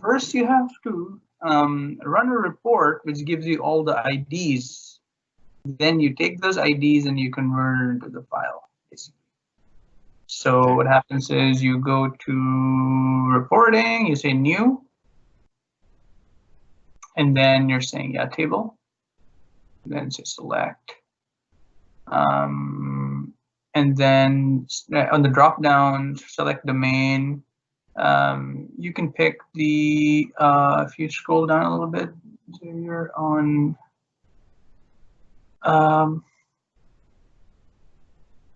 first you have to run a report which gives you all the IDs. Then you take those IDs and you convert it into the file, basically. So what happens is you go to reporting, you say new, and then you're saying yeah table, and then say select, and then on the drop down select domain. You can pick the if you scroll down a little bit, so you're on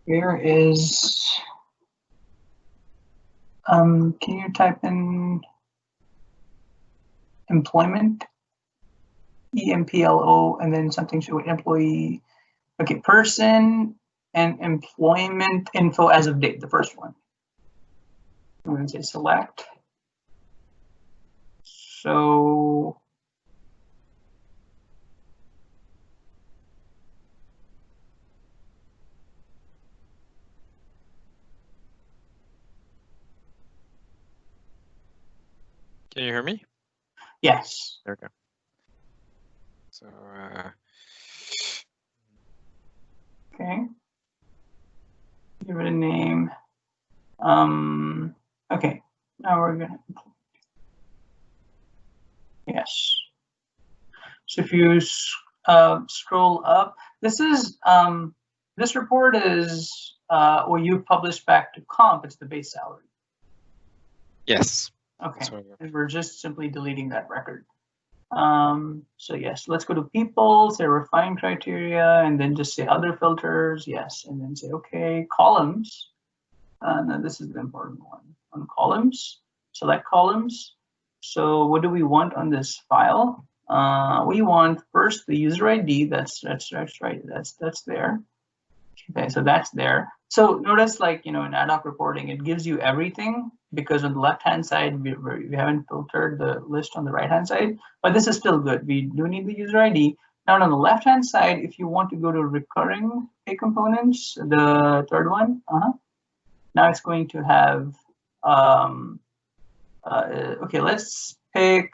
where is can you type in employment, EMPLO, and then something show employee, okay, person and employment info as of date, the first one. I'm going to say select. So can you hear me? yes. There we go. So Okay. Give it a name. Okay. Now we're gonna. Yes. So if you scroll up, this is this report is what you published back to comp. It's the base salary. yes. Okay. And we're just simply deleting that record. So yes, let's go to people, say refine criteria, and then just say other filters. Yes, and then say okay, columns. Now this is the important one. On columns, select columns. So what do we want on this file? We want first the user ID. That's right. That's there. Okay, so that's there. So notice, like, you know, in ad hoc reporting, it gives you everything, because on the left-hand side, we haven't filtered the list on the right-hand side, but this is still good. We do need the user ID. Now on the left-hand side, if you want to go to recurring pay components, the third one, now it's going to have, okay, let's pick,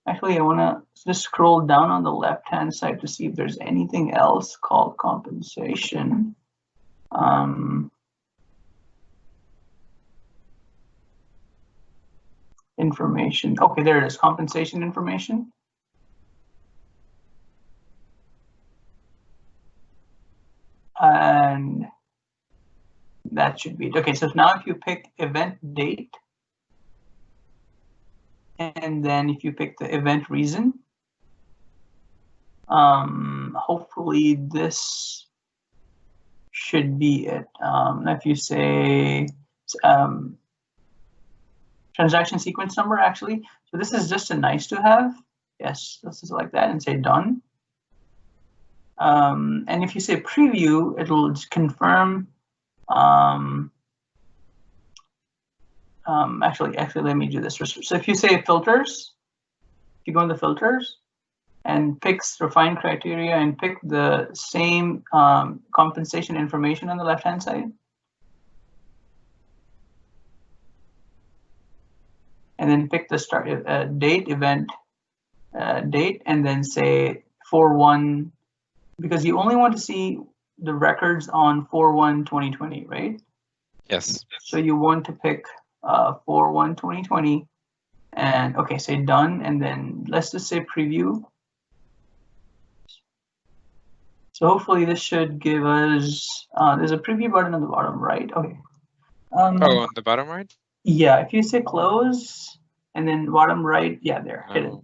actually, I want to just scroll down on the left-hand side to see if there's anything else called compensation. Information. Okay, there it is, compensation information. And that should be it. Okay, so now if you pick event date, and then if you pick the event reason, hopefully this should be it. If you say transaction sequence number, actually, so this is just a nice to have. Yes, this is like that, and say done. And if you say preview, it'll confirm. Actually, let me do this. So if you say filters, if you go in the filters and pick refine criteria and pick the same compensation information on the left-hand side, and then pick the start date, event date, and then say 4/1, because you only want to see the records on 4/1/2020, right? Yes. So you want to pick 4/1/2020, and okay, say done, and then let's just say preview. So hopefully this should give us, there's a preview button on the bottom right. Okay. Oh, on the bottom right? Yeah, if you say close and then bottom right, yeah, there, hit it.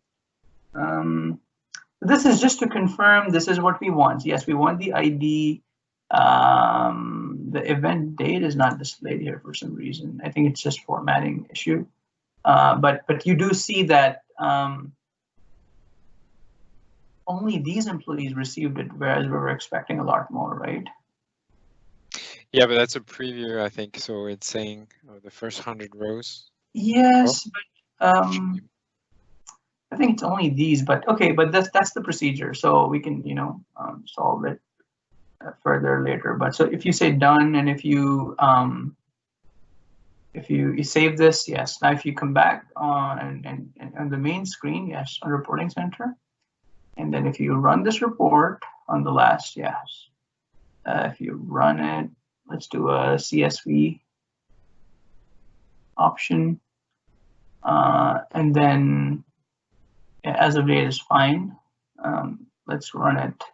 This is just to confirm this is what we want. Yes, we want the ID. The event date is not displayed here for some reason. I think it's just formatting issue. But you do see that only these employees received it, whereas we were expecting a lot more, right? Yeah, but that's a preview, I think. So it's saying the first 100 rows. Yes, but I think it's only these. But okay, but that's the procedure. So we can, you know, solve it further later. But so if you say done, and if you If you save this, yes. Now if you come back on the main screen, yes, on reporting center, and then if you run this report on the last, yes. If you run it, let's do a CSV option, and then as of date is fine. Let's run it.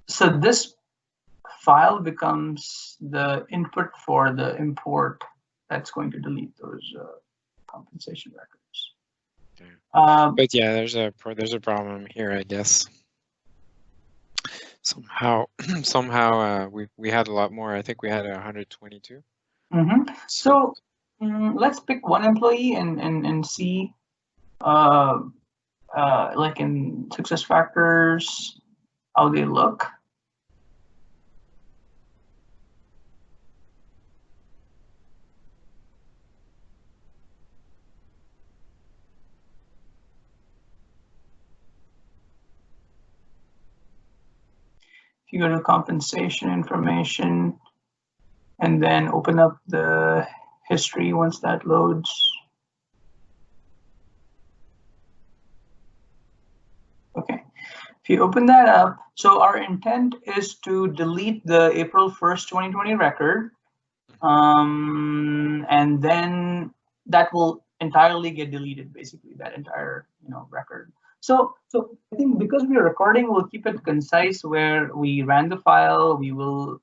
So this file becomes the input for the import that's going to delete those compensation records. Okay. But yeah, there's a problem here, I guess. Somehow we had a lot more. I think we had 122. So let's pick one employee and see like in success factors how they look. If you go to compensation information and then open up the history once that loads. Okay, if you open that up, so our intent is to delete the April 1st, 2020 record. And then that will entirely get deleted, basically, that entire record. So I think because we are recording, we'll keep it concise where we ran the file, we will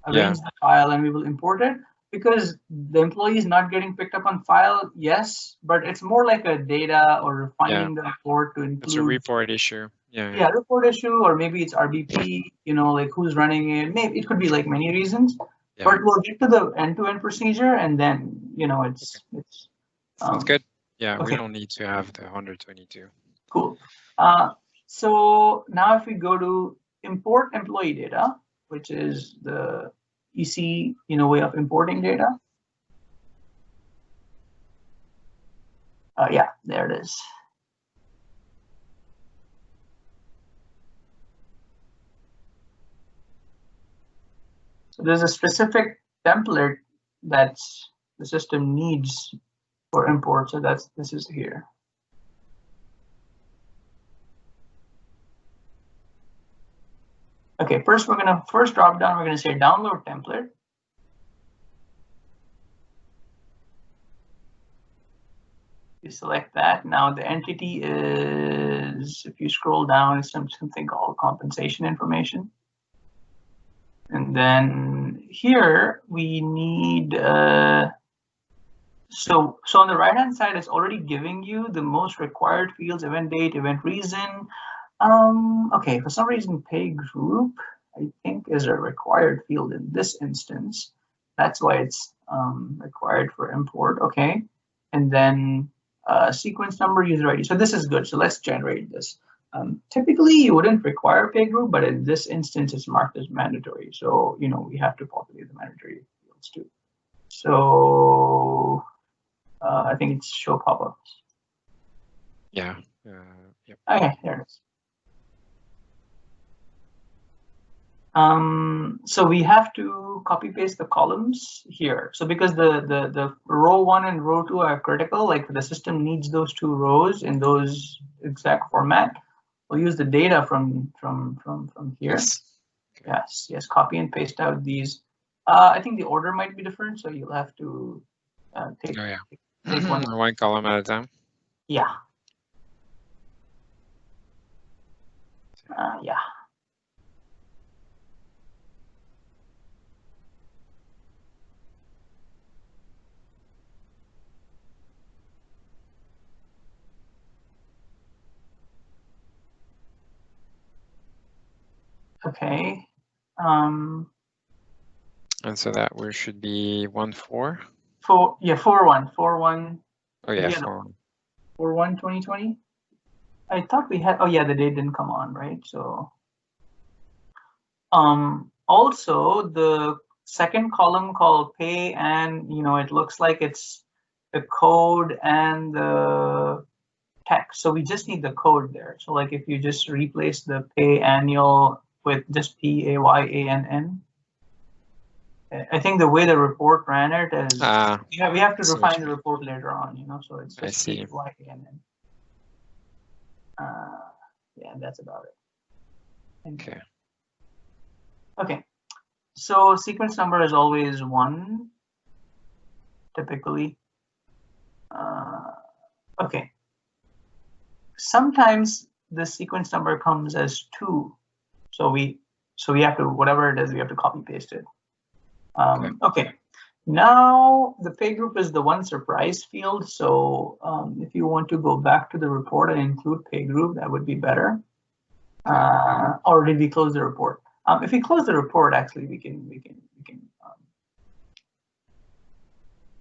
arrange the file, and we will import it, because the employee is not getting picked up on file, yes, but it's more like a data or refining the report to include. It's a report issue. Yeah, report issue, or maybe it's RBP, like who's running it. Maybe it could be like many reasons. Yeah. But we'll get to the end-to-end procedure, and then it's sounds good. Yeah, we don't need to have the 122. Cool. So now if we go to import employee data, which is the EC way of importing data. Yeah, there it is. So there's a specific template that the system needs for import. So this is here. Okay, first we're gonna drop down. We're gonna say download template. You select that. Now the entity is, if you scroll down, it's something called compensation information. And then here we need, so on the right hand side, it's already giving you the most required fields: event date, event reason. Okay, for some reason, pay group, I think, is a required field in this instance. That's why it's required for import. Okay, and then sequence number, user ID. So this is good. So let's generate this. Typically, you wouldn't require pay group, but in this instance, it's marked as mandatory. So, we have to populate the mandatory fields too. So I think it's show pop-ups. Yeah. Yep. Okay, there it is. So we have to copy paste the columns here. So because the row 1 and row 2 are critical, like the system needs those 2 rows in those exact format. We'll use the data from here. Yes. Okay. Yes. Copy and paste out these. I think the order might be different, so you'll have to take. Oh yeah. Take one column at a time. Yeah. Yeah. Okay. And so that where should be 1-4. 4-1. Oh yeah, 4-1. 4-1 2020. I thought we had. Oh yeah, the date didn't come on, right? So. Also the second column called pay, and it looks like it's the code and the text. So we just need the code there. So like if you just replace the pay annual with just PAYANN. I think the way the report ran it is, we have to so refine the report later on, you know, so it's I just see. Y and then, yeah, that's about it. Okay. Okay, so sequence number is always 1, typically. Okay. Sometimes the sequence number comes as 2, so we have to, whatever it is, we have to copy paste it. Okay. Now the pay group is the one surprise field. So if you want to go back to the report and include pay group, that would be better. Or did we close the report? If we close the report, actually, we can.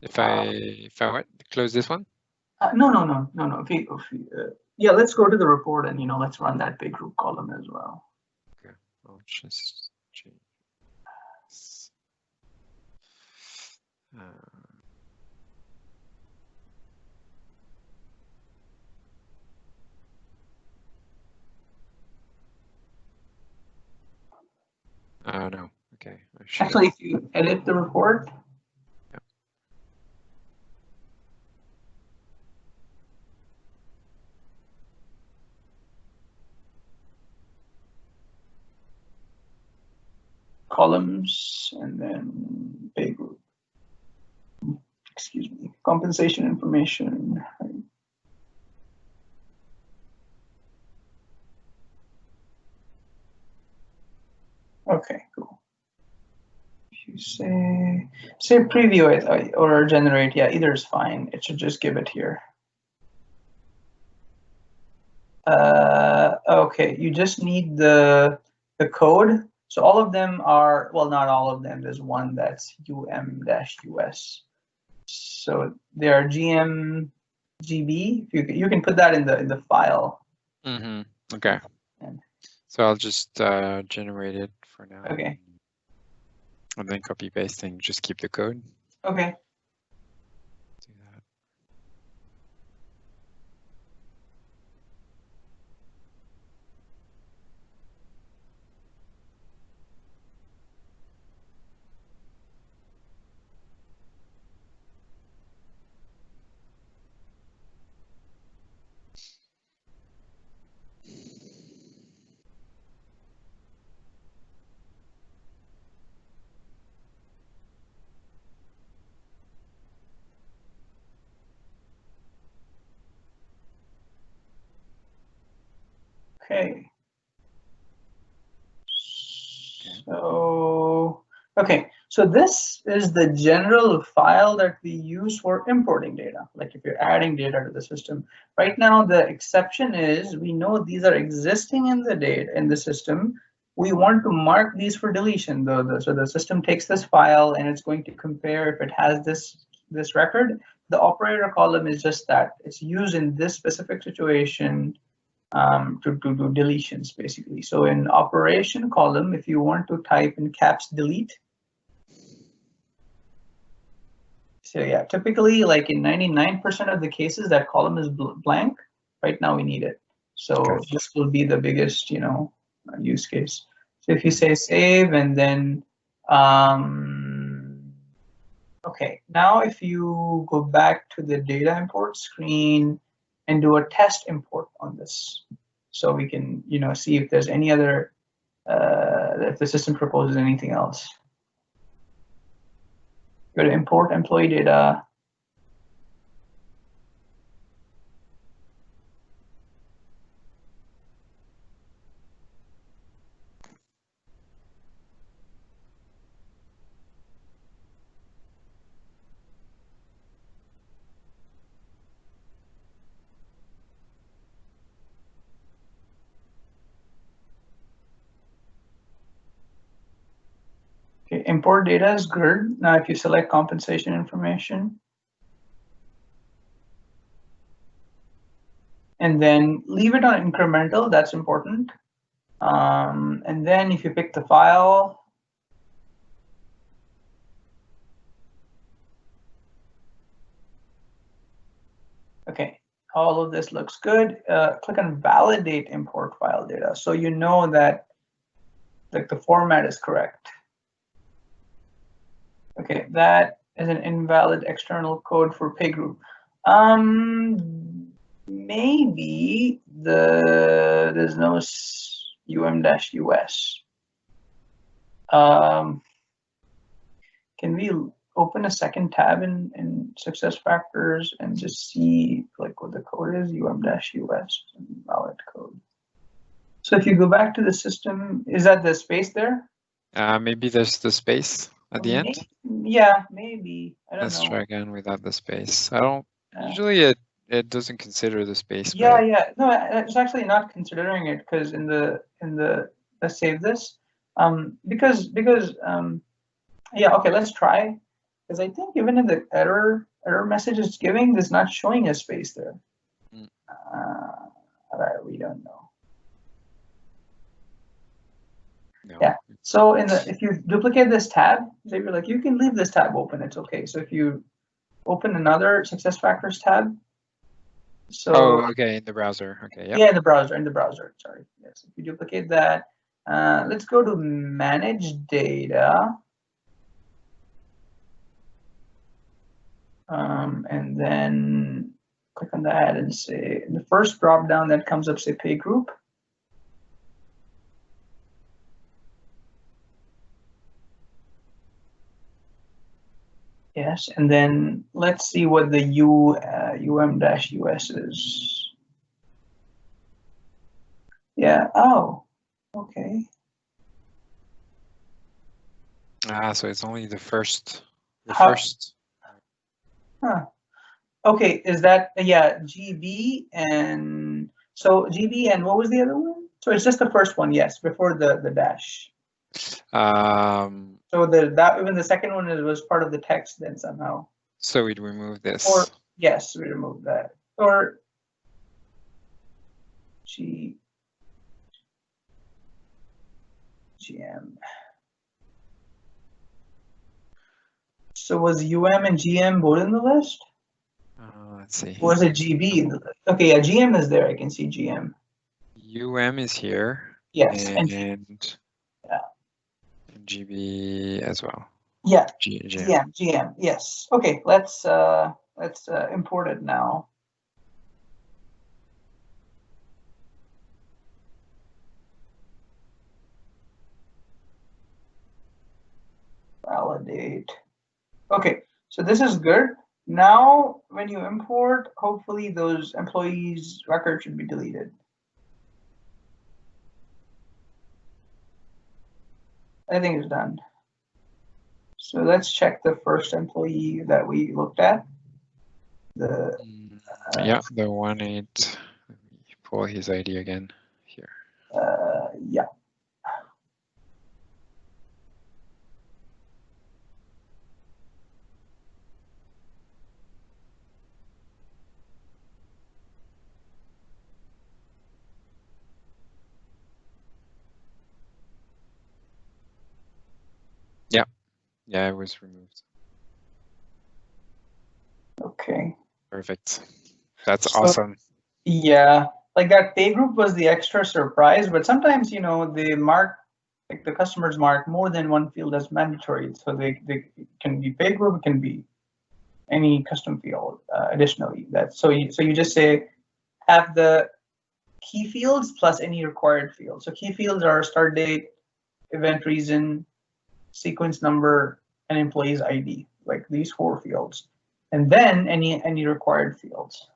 If I what? Close this one? No. Yeah, let's go to the report and let's run that pay group column as well. Okay, I'll just change. No. Okay. Actually, if you edit the report. Yeah. Columns and then pay group. Excuse me, compensation information. Okay, cool. If you say preview or generate, yeah, either is fine. It should just give it here. Okay, you just need the code. So all of them are, well, not all of them. There's one that's UM-US. So they are GM GB. You can put that in the file. Mm-hmm. Okay. So I'll just generate it for now. Okay. And then copy pasting. Just keep the code. Okay. Do that. Okay. So, okay. So this is the general file that we use for importing data. Like if you're adding data to the system. Right now, the exception is we know these are existing in the data in the system. We want to mark these for deletion. So the system takes this file and it's going to compare if it has this record. The operator column is just that. It's used in this specific situation to do deletions, basically. So in operation column, if you want to type in caps delete, so yeah, typically like in 99% of the cases, that column is blank. Right now we need it. So this will be the biggest, use case. So if you say save and then, okay, now if you go back to the data import screen and do a test import on this, so we can, see if there's any other, if the system proposes anything else. Go to import employee data. Okay, import data is good. Now, if you select compensation information, and then leave it on incremental, that's important. And then if you pick the file, okay, all of this looks good. Click on validate import file data, so you know that like the format is correct. Okay, that is an invalid external code for pay group. Maybe there's no um-us. Can we open a second tab in success factors and just see like what the code is? um-us invalid code. So if you go back to the system, is that the space there? Maybe there's the space at the end. Yeah, maybe. I don't know. Let's try again without the space. I don't. Usually it doesn't consider the space. Yeah, but... yeah. No, it's actually not considering it because in the let's save this. Because yeah. Okay, let's try. Because I think even in the error message it's giving, there's not showing a space there. We don't know. No. Yeah. So if you duplicate this tab, you're like, you can leave this tab open. It's okay. So if you open another success factors tab. So. Oh, okay, in the browser. Okay. Yep. Yeah, in the browser. Sorry. Yes. If you duplicate that, let's go to manage data. And then click on that and say the first drop down that comes up, say pay group. Yes, and then let's see what the um-us is. Yeah. Oh, okay. So it's only the first. Huh. Okay, is that GB and so GB and what was the other one? So it's just the first one, yes, before the dash. So even the second one was part of the text then somehow. So we'd remove this. Or yes, we remove that. Or GM. So was UM and GM both in the list? Let's see. Or was it GB in the list? Okay, yeah, GM is there. I can see GM. UM is here. Yes, and GB as well. Yeah, GM. Yes. Okay, let's import it now. Validate. Okay, so this is good. Now, when you import, hopefully those employees' records should be deleted. Everything is done. So let's check the first employee that we looked at. The the 18. Let me pull his ID again here. Yeah. Yeah, it was removed. Okay. Perfect. That's awesome. Yeah, like that pay group was the extra surprise, but sometimes, they mark, like the customers mark more than one field as mandatory. So they can be pay group, it can be any custom field additionally. So you just say have the key fields plus any required field. So key fields are start date, event reason, sequence number, and employee's ID, like these 4 fields. And then any required fields.